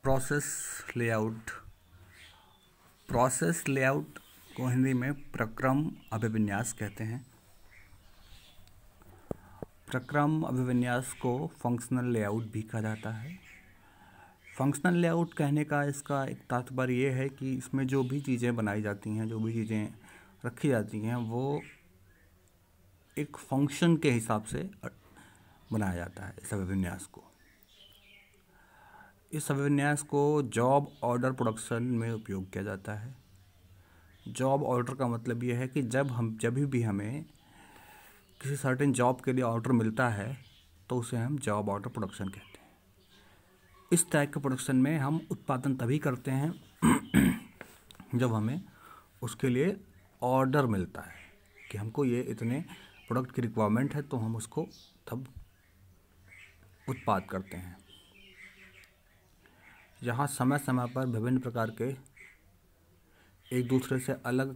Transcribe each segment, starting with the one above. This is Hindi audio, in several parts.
Process layout. प्रोसेस लेआउट को हिंदी में प्रक्रम अभिविन्यास कहते हैं। प्रक्रम अभिविन्यास को फंक्शनल लेआउट भी कहा जाता है। फंक्शनल लेआउट कहने का इसका एक तात्पर्य ये है कि इसमें जो भी चीज़ें बनाई जाती हैं, जो भी चीज़ें रखी जाती हैं, वो एक फंक्शन के हिसाब से बनाया जाता है। इस अभिविन्यास को जॉब ऑर्डर प्रोडक्शन में उपयोग किया जाता है। जॉब ऑर्डर का मतलब ये है कि जब भी हमें किसी सर्टेन जॉब के लिए ऑर्डर मिलता है तो उसे हम जॉब ऑर्डर प्रोडक्शन कहते हैं। इस टाइप के प्रोडक्शन में हम उत्पादन तभी करते हैं जब हमें उसके लिए ऑर्डर मिलता है कि हमको ये इतने प्रोडक्ट की रिक्वायरमेंट है, तो हम उसको तब उत्पाद करते हैं। यहाँ समय समय पर विभिन्न प्रकार के एक दूसरे से अलग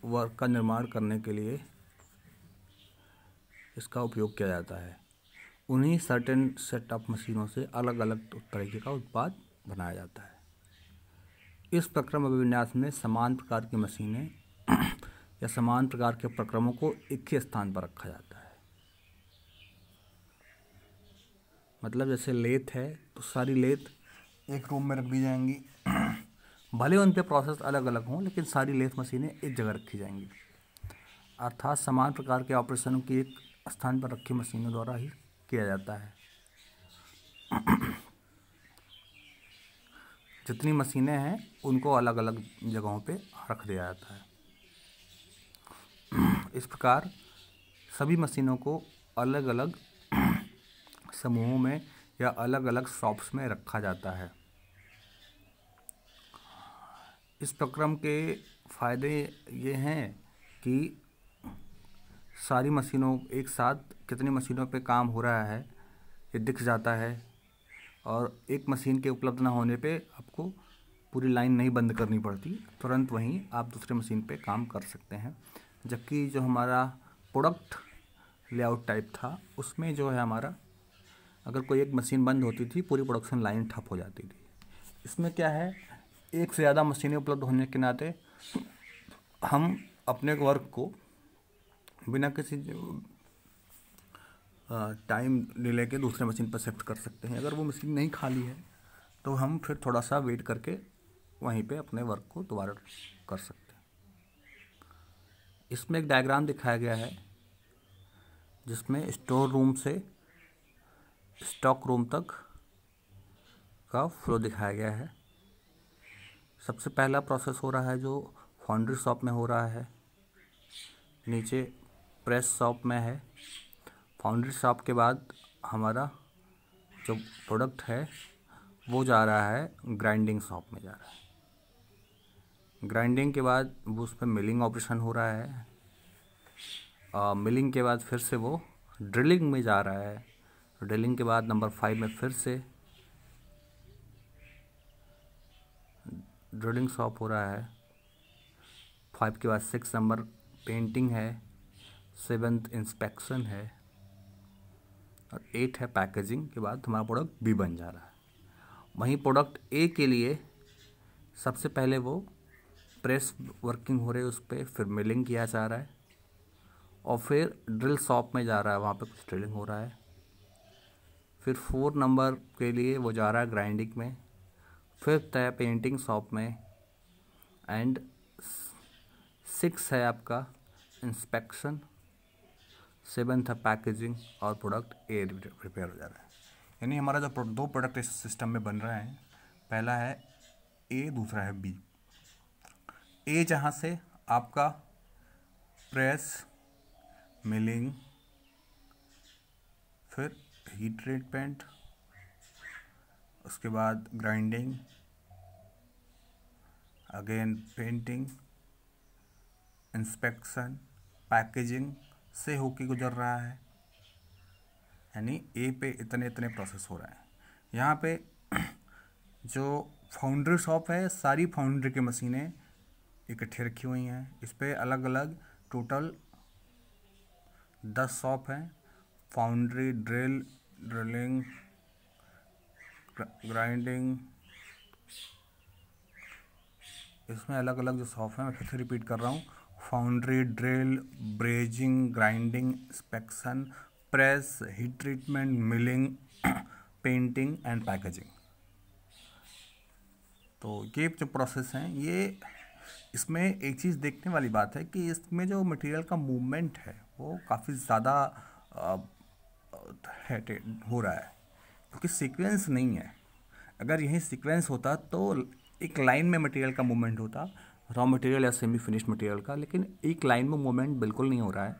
वर्क का निर्माण करने के लिए इसका उपयोग किया जाता है। उन्हीं सर्टेन सेट ऑफ मशीनों से अलग अलग तरीके का उत्पाद बनाया जाता है। इस प्रक्रम अभिविन्यास में समान प्रकार की मशीनें या समान प्रकार के प्रक्रमों को एक ही स्थान पर रखा जाता है। मतलब जैसे लेथ है तो सारी लेथ एक रूम में रख दी जाएंगी। भले उन पे प्रोसेस अलग अलग हों, लेकिन सारी लेथ मशीनें एक जगह रखी जाएंगी। अर्थात समान प्रकार के ऑपरेशनों की एक स्थान पर रखी मशीनों द्वारा ही किया जाता है। जितनी मशीनें हैं उनको अलग अलग जगहों पे रख दिया जाता है। इस प्रकार सभी मशीनों को अलग अलग समूहों में या अलग अलग शॉप्स में रखा जाता है। इस प्रक्रम के फायदे ये हैं कि सारी मशीनों एक साथ कितनी मशीनों पे काम हो रहा है ये दिख जाता है, और एक मशीन के उपलब्ध ना होने पे आपको पूरी लाइन नहीं बंद करनी पड़ती, तुरंत वहीं आप दूसरे मशीन पे काम कर सकते हैं। जबकि जो हमारा प्रोडक्ट लेआउट टाइप था उसमें जो है हमारा अगर कोई एक मशीन बंद होती थी पूरी प्रोडक्शन लाइन ठप हो जाती थी। इसमें क्या है, एक से ज़्यादा मशीनें उपलब्ध होने के नाते हम अपने वर्क को बिना किसी टाइम डिले के दूसरे मशीन पर शिफ्ट कर सकते हैं। अगर वो मशीन नहीं खाली है तो हम फिर थोड़ा सा वेट करके वहीं पे अपने वर्क को दोबारा कर सकते हैं। इसमें एक डायग्राम दिखाया गया है जिसमें स्टोर रूम से स्टॉक रूम तक का फ्लो दिखाया गया है। सबसे पहला प्रोसेस हो रहा है जो फाउंड्री शॉप में हो रहा है, नीचे प्रेस शॉप में है। फाउंड्री शॉप के बाद हमारा जो प्रोडक्ट है वो जा रहा है ग्राइंडिंग शॉप में जा रहा है। ग्राइंडिंग के बाद वो उस पर मिलिंग ऑपरेशन हो रहा है। मिलिंग के बाद फिर से वो ड्रिलिंग में जा रहा है। ड्रिलिंग के बाद नंबर 5 में फिर से ड्रिलिंग शॉप हो रहा है। 5 के बाद 6 नंबर पेंटिंग है, 7th इंस्पेक्शन है, और 8 है पैकेजिंग। के बाद हमारा प्रोडक्ट भी बन जा रहा है। वहीं प्रोडक्ट ए के लिए सबसे पहले वो प्रेस वर्किंग हो रही है, उस पर फिर मिलिंग किया जा रहा है, और फिर ड्रिल शॉप में जा रहा है, वहाँ पे कुछ ड्रिलिंग हो रहा है। फिर 4 नंबर के लिए वो जा रहा है ग्राइंडिंग में, 5th है पेंटिंग शॉप में, एंड 6 है आपका इंस्पेक्शन, 7th है पैकेजिंग, और प्रोडक्ट ए प्रिपेयर हो जा रहा है। यानी हमारा जो दो प्रोडक्ट इस सिस्टम में बन रहे हैं, पहला है ए, दूसरा है बी। ए जहाँ से आपका प्रेस, मिलिंग, फिर हीट ट्रीटमेंट, उसके बाद grinding, again painting, inspection, packaging से होके गुजर रहा है। यानी ए पे इतने इतने प्रोसेस हो रहे हैं। यहाँ पे जो फाउंड्री शॉप है, सारी फाउंड्री की मशीनें इकट्ठे रखी हुई हैं। इस पे अलग अलग टोटल 10 शॉप हैं। फाउंड्री, ड्रिलिंग, ग्राइंडिंग, इसमें अलग अलग जो शॉप हैं, मैं फिर से रिपीट कर रहा हूँ, foundry, drill, brazing, grinding, inspection, press, heat treatment, milling, painting and packaging. तो ये जो प्रोसेस हैं, ये इसमें एक चीज़ देखने वाली बात है कि इसमें जो मटेरियल का मूवमेंट है वो काफ़ी ज़्यादा हो रहा है, क्योंकि सीक्वेंस नहीं है। अगर यही सीक्वेंस होता तो एक लाइन में मटेरियल का मूवमेंट होता, रॉ मटेरियल या सेमी फिनिश्ड मटेरियल का, लेकिन एक लाइन में मूवमेंट बिल्कुल नहीं हो रहा है।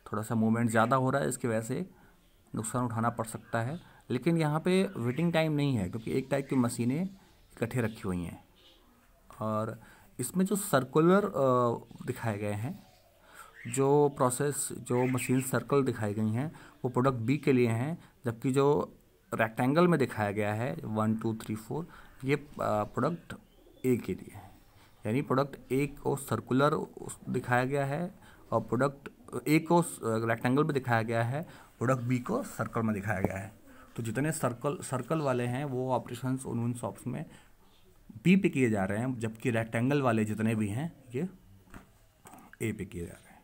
थोड़ा सा मूवमेंट ज़्यादा हो रहा है, इसकी वजह से नुकसान उठाना पड़ सकता है। लेकिन यहाँ पे वेटिंग टाइम नहीं है, क्योंकि एक टाइप की मशीनें इकट्ठे रखी हुई हैं। और इसमें जो सर्कुलर दिखाए गए हैं, जो प्रोसेस, जो मशीन सर्कल दिखाई गई हैं, वो प्रोडक्ट बी के लिए हैं, जबकि जो रेक्टेंगल में दिखाया गया है 1 2 3 4, ये प्रोडक्ट ए के लिए है। यानी प्रोडक्ट ए को सर्कुलर दिखाया गया है और प्रोडक्ट ए को रेक्टेंगल में दिखाया गया है, प्रोडक्ट बी को सर्कल में दिखाया गया है। तो जितने सर्कल वाले हैं वो ऑपरेशंस उन शॉप्स में बी पे किए जा रहे हैं, जबकि रेक्टेंगल वाले जितने भी हैं ये ए पे किए जा रहे हैं।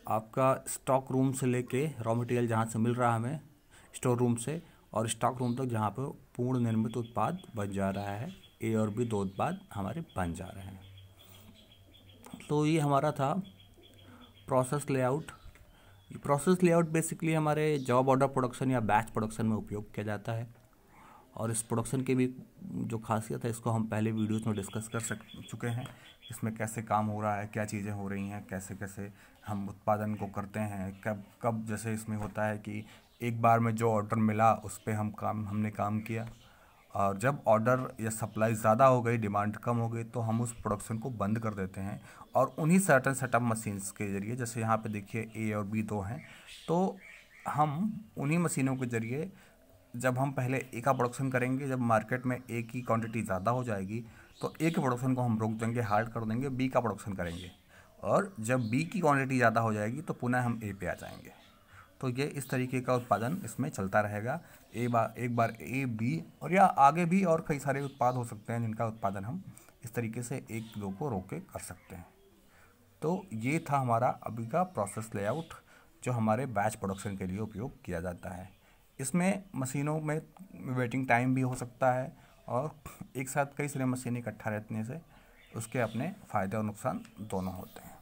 आपका स्टॉक रूम से लेके रॉ मटेरियल जहाँ से मिल रहा है हमें स्टोर रूम से, और स्टॉक रूम तक जहाँ पर पूर्ण निर्मित उत्पाद बन जा रहा है, ए और बी दो उत्पाद हमारे बन जा रहे हैं। तो ये हमारा था process layout. Process layout basically हमारे जॉब ऑर्डर प्रोडक्शन या बैच प्रोडक्शन में उपयोग किया जाता है। और इस प्रोडक्शन की भी जो खासियत है, इसको हम पहले वीडियोस में डिस्कस कर चुके हैं। इसमें कैसे काम हो रहा है, क्या चीज़ें हो रही हैं, कैसे कैसे हम उत्पादन को करते हैं, कब कब जैसे इसमें होता है कि एक बार में जो ऑर्डर मिला उस पर हमने काम किया, और जब ऑर्डर या सप्लाई ज़्यादा हो गई, डिमांड कम हो गई, तो हम उस प्रोडक्शन को बंद कर देते हैं और उन्हीं सर्टन सेटअप मशीन्स के ज़रिए, जैसे यहाँ पे देखिए ए और बी दो हैं, तो हम उन्हीं मशीनों के ज़रिए जब हम पहले ए का प्रोडक्शन करेंगे, जब मार्केट में ए की क्वांटिटी ज़्यादा हो जाएगी तो ए के प्रोडक्शन को हम रोक देंगे, हाल्ट कर देंगे, बी का प्रोडक्शन करेंगे, और जब बी की क्वांटिटी ज़्यादा हो जाएगी तो पुनः हम ए पे आ जाएंगे। तो ये इस तरीके का उत्पादन इसमें चलता रहेगा। एक बार ए, बी और या आगे भी और कई सारे उत्पाद हो सकते हैं जिनका उत्पादन हम इस तरीके से एक दो को रोक के कर सकते हैं। तो ये था हमारा अभी का प्रोसेस लेआउट, जो हमारे बैच प्रोडक्शन के लिए उपयोग किया जाता है। इसमें मशीनों में वेटिंग टाइम भी हो सकता है, और एक साथ कई सारे मशीनें इकट्ठा रहने से उसके अपने फ़ायदे और नुकसान दोनों होते हैं।